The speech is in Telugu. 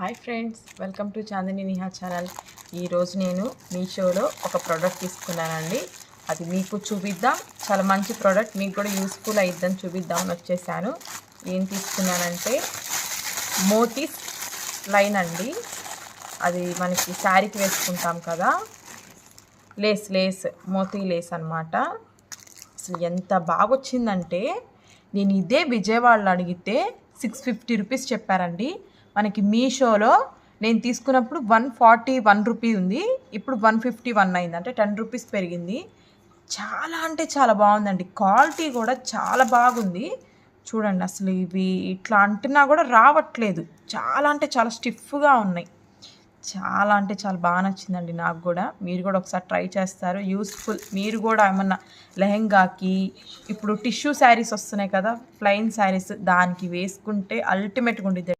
Hi friends, welcome to Chandini Niha channel. ఈరోజు నేను మీషోలో ఒక ప్రోడక్ట్ తీసుకున్నానండి. అది మీకు చూపిద్దాం. చాలా మంచి ప్రోడక్ట్, మీకు కూడా యూస్ఫుల్ అయిద్దని చూపిద్దామని వచ్చేసాను. ఏం తీసుకున్నానంటే మోతీస్ లైన్ అండి. అది మనకి శారీకి వేసుకుంటాం కదా, లేస్ మోతీ లేస్ అనమాట. అసలు ఎంత బాగా వచ్చిందంటే, నేను ఇదే విజయవాడలో అడిగితే 650 రూపీస్ చెప్పారండి. మనకి మీషోలో నేను తీసుకున్నప్పుడు 141 రూపీ ఉంది, ఇప్పుడు 151 అయింది, అంటే 10 రూపీస్ పెరిగింది. చాలా అంటే చాలా బాగుందండి. క్వాలిటీ కూడా చాలా బాగుంది. చూడండి, అసలు ఇవి ఇట్లా అంటున్నా కూడా రావట్లేదు. చాలా అంటే చాలా స్టిఫ్గా ఉన్నాయి. చాలా అంటే చాలా బాగా నచ్చిందండి నాకు కూడా. మీరు కూడా ఒకసారి ట్రై చేస్తారు, యూస్ఫుల్. మీరు కూడా ఏమన్నా లెహెంగాకి, ఇప్పుడు టిష్యూ శారీస్ వస్తున్నాయి కదా, ప్లెయిన్ శారీస్, దానికి వేసుకుంటే అల్టిమేట్గా ఉండిద్ది.